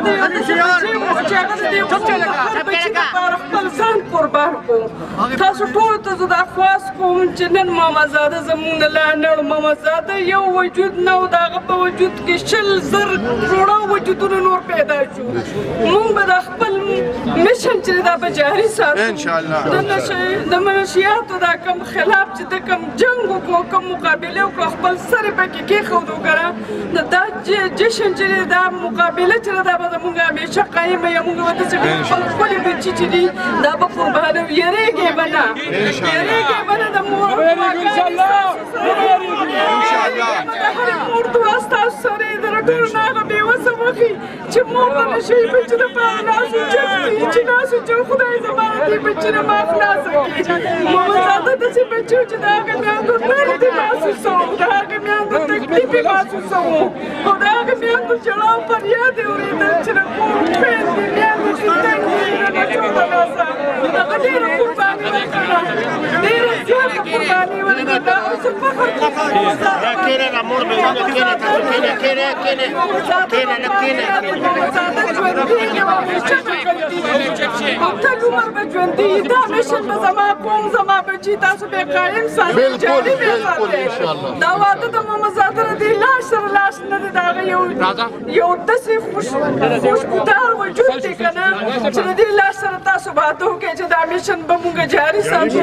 د یو داسې بچی و چې هغه د دې هر بچي لپاره خپل ځان قربان کړو. تاسو ټولو ته زه دا خواست کوم چې نن مامازاده زموږ نه لاندړ مامازاده یو وجود نه و، د هغه په وجود کې 100,000 کروړه وجودونه نور پیدا شو. موږ به د خپل مشن چې دا به جاري ساتو انشاءالله. د منشیاتو دا کم خلاف چې د کم جنګ وکړو، کم مقابله وکړو، خپل سر یې پکې کېښودو کنه. دا جشن چې دی دا مقابله چې ده دا به زموږ همیشه قایمه وي. موږ به داسې خپل ښکلي بچي چې دي دا به قربانوو. یېرېږئ به نه، یېرېږئ به نه د مور د هرې مور دعا ستاسو سره یې د ټولو نه هغه بېوسه مخې چې مور د نشه یي بچي دپاره ناسو جنګ کوي چې ناسو جنګ خدای زما د دې بچي نه ما خلاصه کړي. مامازاده داسې بچي و چې د هغې میندو درد یې محسوسوم، د هغې میندو تکلیف یې محسوسوم او د هغې میندو ژړا او فریاد یې اورېدل چې د کور خویندې میندې چې تنګ دي د نشو د لاسه. هغه ډېره قرباني ورکړه، ډېره زیاته قرباني ورکړه. دا اوس فخر تل عمر به ژوندي وي. دا مشن به زما قوم زما بچي تاسو به قایم ساتئ، جاري به ساتئ. دا واده د مامازاده نه دی لاس سره لاس نه دی، د هغه یو داسې خوشبودار وجود دی که نه چې د دې لاس سره تاسو واده وکړئ چې دا مشن به مونږ جاري ساتو.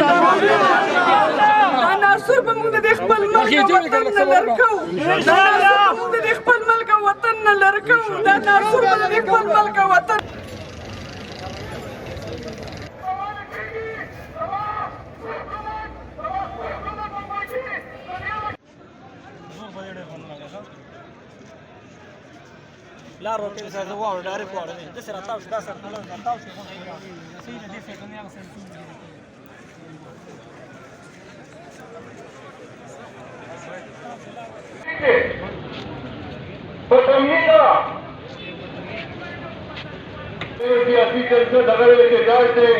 دا ناصر به مونږ د خپل ملک او وطن نه لرې کوو. دا ناصر به مونږ د خپل ملک او وطن نه لرې کوو. دا ناصر به د خپل ملک او وطن لا روکې سره زه واړو ډایرکټ واړو نه داسې راتاو شو دا سره راتاو شو صحیح ده دې څه دنیا سره پسندیدہ سیاسی جلسه دغه کې ځای دی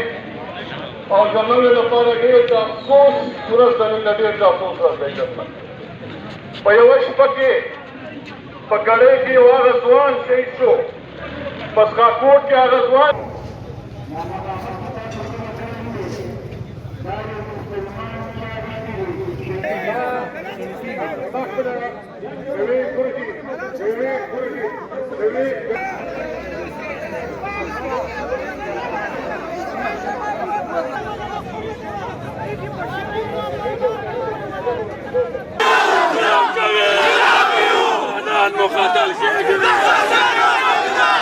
او زموږ لپاره ډېر د افسوس ورځ ده. نن ډېر د افسوس ورځ دی. په یوه شپه کې په ګړۍ کې یو هغه ځوان شهید شو، په سخاکوټ کې هغه ځوان مقاتل شيء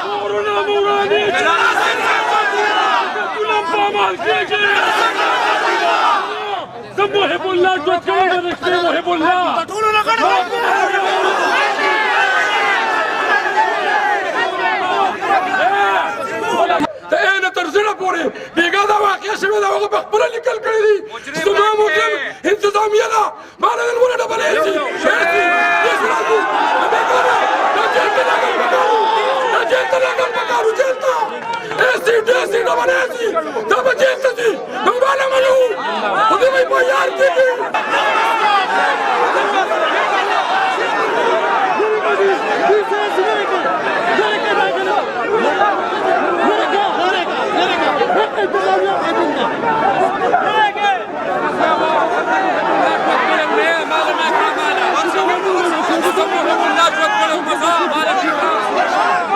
مورنا موراني كلهم فاهمين شيء محب الله جد كلام محب الله انا ترزنا بوري بيقادا واقع شبه دا وقت بخبر اللي كل كردي استماع مجرم انتظام يلا ما لنا الولد بليسي شيرتي يسرعي جلتا لقل بقارو جلتا ایسی دیسی نبانیسی دابا جلتا دی نمبالا ملو خودی بای بایار دیگی